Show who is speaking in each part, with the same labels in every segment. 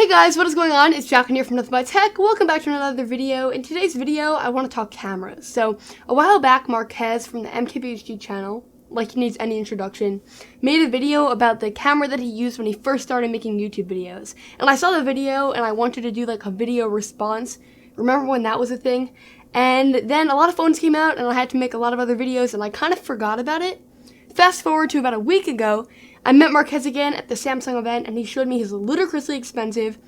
Speaker 1: Hey guys, what is going on? It's Jack here from Nothing But Tech. Welcome back to another video. In today's video, I want to talk cameras. So, a while back, Marquez from the MKBHD channel, like he needs any introduction, made a video about the camera that he used when he first started making YouTube videos. And I saw the video and I wanted to do like a video response. Remember when that was a thing? And then a lot of phones came out and I had to make a lot of other videos and I kind of forgot about it. Fast forward to about a week ago, I met Marquez again at the Samsung event and he showed me his ludicrously expensive,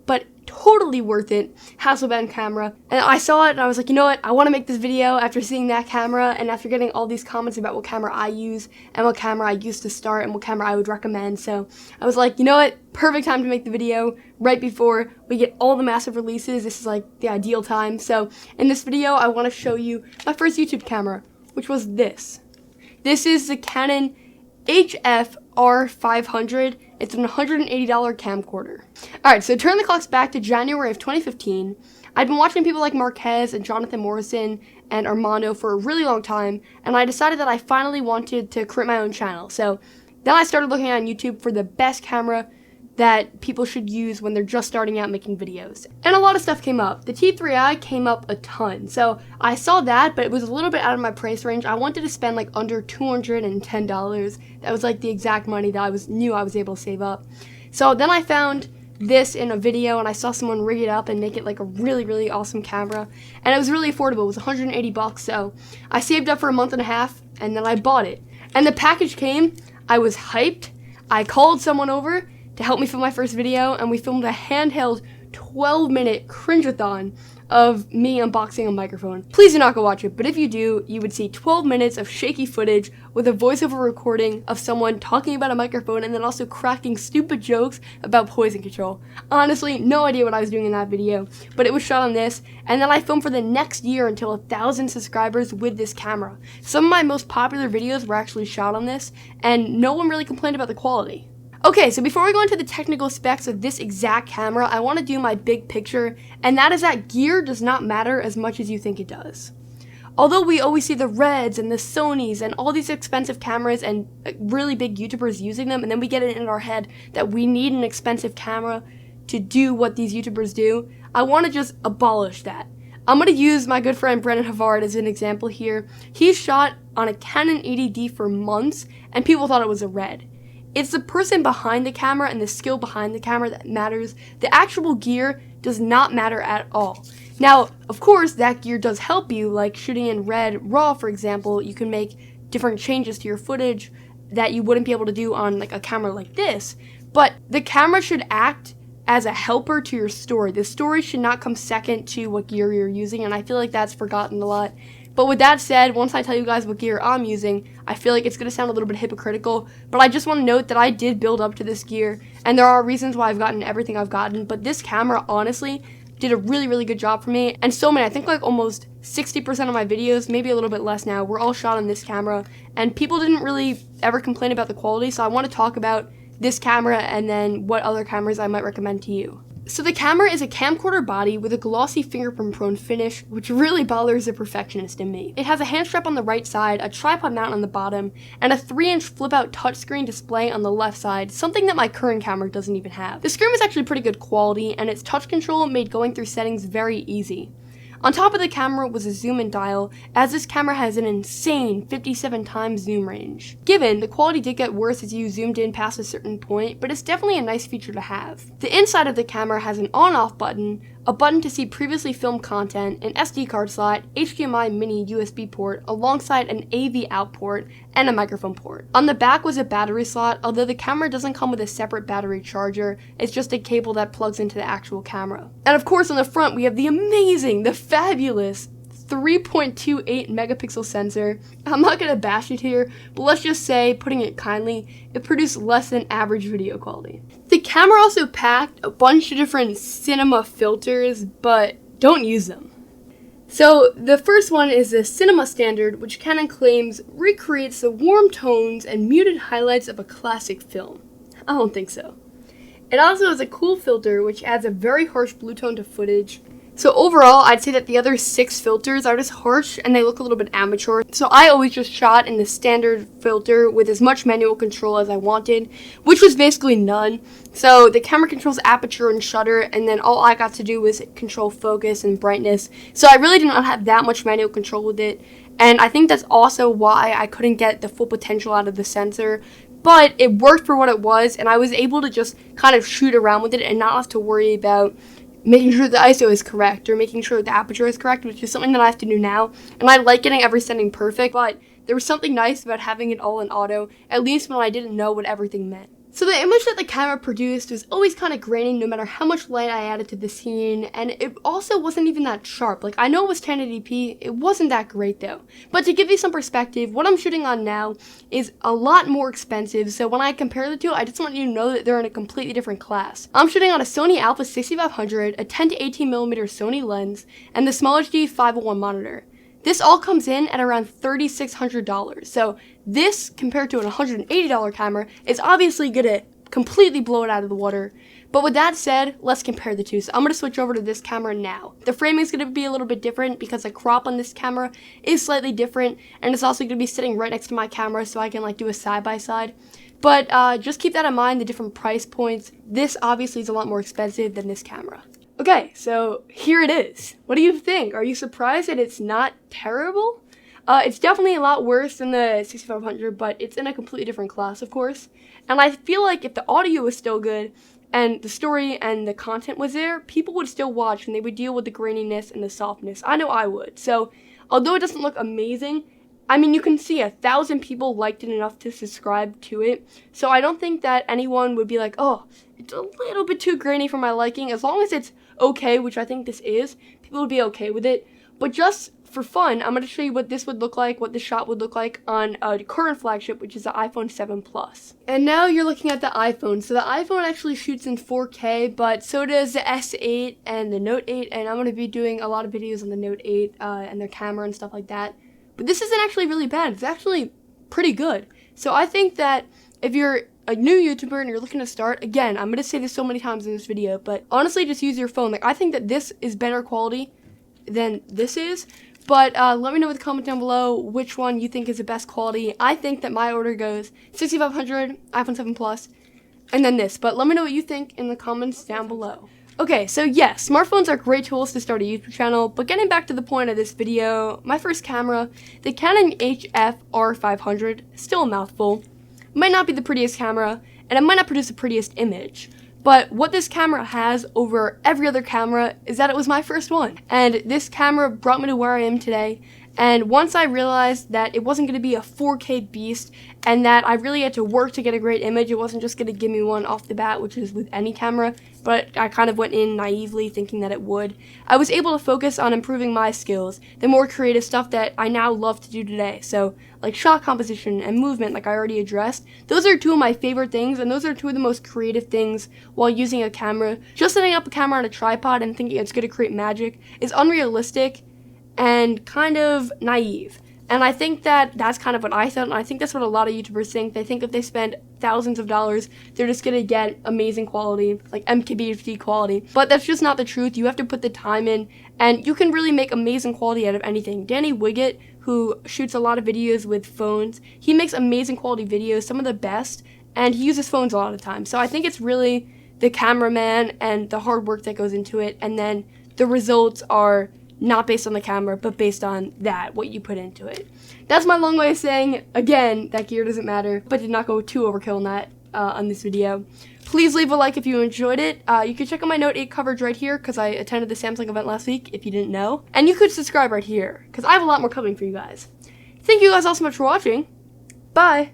Speaker 1: but totally worth it, Hasselblad camera. And I saw it and I was like, you know what, I want to make this video after seeing that camera and after getting all these comments about what camera I use and what camera I used to start and what camera I would recommend. So I was like, you know what, perfect time to make the video right before we get all the massive releases. This is like the ideal time. So in this video, I want to show you my first YouTube camera, which was this. This is the Canon HF R500. It's an $180 camcorder. Alright, so turn the clocks back to January of 2015. I'd been watching people like Marquez and Jonathan Morrison and Armando for a really long time, and I decided that I finally wanted to create my own channel. So then I started looking on YouTube for the best camera that people should use when they're just starting out making videos. And a lot of stuff came up. The T3i came up a ton. So I saw that, but it was a little bit out of my price range. I wanted to spend like under $210. That was like the exact money that I knew I was able to save up. So then I found this in a video and I saw someone rig it up and make it like a really, really awesome camera. And it was really affordable. It was 180 bucks. So I saved up for a month and a half and then I bought it. And the package came. I was hyped. I called someone over to help me film my first video, and we filmed a handheld 12-minute cringe-a-thon of me unboxing a microphone. Please do not go watch it, but if you do, you would see 12 minutes of shaky footage with a voiceover recording of someone talking about a microphone and then also cracking stupid jokes about poison control. Honestly, no idea what I was doing in that video, but it was shot on this, and then I filmed for the next year until 1,000 subscribers with this camera. Some of my most popular videos were actually shot on this, and no one really complained about the quality. Okay, so before we go into the technical specs of this exact camera, I want to do my big picture, and that is that gear does not matter as much as you think it does. Although we always see the Reds and the Sonys and all these expensive cameras and really big YouTubers using them, and then we get it in our head that we need an expensive camera to do what these YouTubers do, I want to just abolish that. I'm going to use my good friend Brennan Havard as an example here. He shot on a Canon 80D for months, and people thought it was a Red. It's the person behind the camera and the skill behind the camera that matters. The actual gear does not matter at all. Now, of course, that gear does help you, like shooting in Red RAW, for example. You can make different changes to your footage that you wouldn't be able to do on like a camera like this. But the camera should act as a helper to your story. The story should not come second to what gear you're using, and I feel like that's forgotten a lot. But with that said, once I tell you guys what gear I'm using, I feel like it's going to sound a little bit hypocritical, but I just want to note that I did build up to this gear, and there are reasons why I've gotten everything I've gotten, but this camera, honestly, did a really, really good job for me, and so many, I think like almost 60% of my videos, maybe a little bit less now, were all shot on this camera, and people didn't really ever complain about the quality, so I want to talk about this camera and then what other cameras I might recommend to you. So the camera is a camcorder body with a glossy fingerprint-prone finish, which really bothers the perfectionist in me. It has a hand strap on the right side, a tripod mount on the bottom, and a 3-inch flip-out touchscreen display on the left side, something that my current camera doesn't even have. The screen was actually pretty good quality, and its touch control made going through settings very easy. On top of the camera was a zoom-in dial, as this camera has an insane 57 times zoom range. Given, the quality did get worse as you zoomed in past a certain point, but it's definitely a nice feature to have. The inside of the camera has an on-off button, a button to see previously filmed content, an SD card slot, HDMI mini USB port, alongside an AV out port, and a microphone port. On the back was a battery slot, although the camera doesn't come with a separate battery charger, it's just a cable that plugs into the actual camera. And of course on the front we have the amazing, the fabulous 3.28 megapixel sensor. I'm not gonna bash it here, but let's just say, putting it kindly, it produced less than average video quality. The camera also packed a bunch of different cinema filters, but don't use them. So the first one is the Cinema Standard, which Canon claims recreates the warm tones and muted highlights of a classic film. I don't think so. It also has a cool filter, which adds a very harsh blue tone to footage. So overall, I'd say that the other 6 filters are just harsh and they look a little bit amateur. So I always just shot in the standard filter with as much manual control as I wanted, which was basically none. So the camera controls aperture and shutter, and then all I got to do was control focus and brightness. So I really did not have that much manual control with it. And I think that's also why I couldn't get the full potential out of the sensor. But it worked for what it was, and I was able to just kind of shoot around with it and not have to worry about making sure the ISO is correct or making sure the aperture is correct, which is something that I have to do now. And I like getting every setting perfect, but there was something nice about having it all in auto, at least when I didn't know what everything meant. So the image that the camera produced was always kind of grainy no matter how much light I added to the scene, and it also wasn't even that sharp. Like, I know it was 1080p, it wasn't that great though. But to give you some perspective, what I'm shooting on now is a lot more expensive, so when I compare the two, I just want you to know that they're in a completely different class. I'm shooting on a Sony Alpha 6500, a 10 to 18mm Sony lens, and the Small HD 501 monitor. This all comes in at around $3,600. So this, compared to an $180 camera, is obviously going to completely blow it out of the water. But with that said, let's compare the two. So I'm going to switch over to this camera now. The framing is going to be a little bit different because the crop on this camera is slightly different. And it's also going to be sitting right next to my camera so I can do a side-by-side. But just keep that in mind, the different price points. This obviously is a lot more expensive than this camera. Okay, so here it is. What do you think? Are you surprised that it's not terrible? It's definitely a lot worse than the 6500, but it's in a completely different class, of course. And I feel like if the audio was still good, and the story and the content was there, people would still watch and they would deal with the graininess and the softness. I know I would. So, although it doesn't look amazing, I mean, you can see 1,000 people liked it enough to subscribe to it. So I don't think that anyone would be like, oh, it's a little bit too grainy for my liking. As long as it's okay, which I think this is, people would be okay with it. But just for fun, I'm going to show you what this would look like, what this shot would look like on a current flagship, which is the iPhone 7 Plus. And now you're looking at the iPhone. So the iPhone actually shoots in 4K, but so does the S8 and the Note 8. And I'm going to be doing a lot of videos on the Note 8 and their camera and stuff like that. But this isn't actually really bad. It's actually pretty good. So I think that if you're a new YouTuber and you're looking to start, again, I'm going to say this so many times in this video, but honestly, just use your phone. Like, I think that this is better quality than this is. But let me know in the comment down below which one you think is the best quality. I think that my order goes 6500, iPhone 7 Plus, and then this. But let me know what you think in the comments down below. Okay, so yes, smartphones are great tools to start a YouTube channel, but getting back to the point of this video, my first camera, the Canon HF R500, still a mouthful, might not be the prettiest camera, and it might not produce the prettiest image. But what this camera has over every other camera is that it was my first one. And this camera brought me to where I am today. And once I realized that it wasn't going to be a 4K beast and that I really had to work to get a great image, it wasn't just going to give me one off the bat, which is with any camera, but I kind of went in naively thinking that it would. I was able to focus on improving my skills, the more creative stuff that I now love to do today. So, like shot composition and movement, like I already addressed, those are two of my favorite things, and those are two of the most creative things while using a camera. Just setting up a camera on a tripod and thinking it's going to create magic is unrealistic and kind of naive. And I think that that's kind of what I thought, and I think that's what a lot of YouTubers think. They think if they spend thousands of dollars, they're just going to get amazing quality, like MKBHD quality. But that's just not the truth. You have to put the time in, and you can really make amazing quality out of anything. Danny Wiggett, who shoots a lot of videos with phones, he makes amazing quality videos, some of the best, and he uses phones a lot of the time. So I think it's really the cameraman and the hard work that goes into it, and then the results are not based on the camera, but based on that, what you put into it. That's my long way of saying, again, that gear doesn't matter, but did not go too overkill on that on this video. Please leave a like if you enjoyed it. You can check out my Note 8 coverage right here, because I attended the Samsung event last week, if you didn't know. And you could subscribe right here, because I have a lot more coming for you guys. Thank you guys all so much for watching. Bye!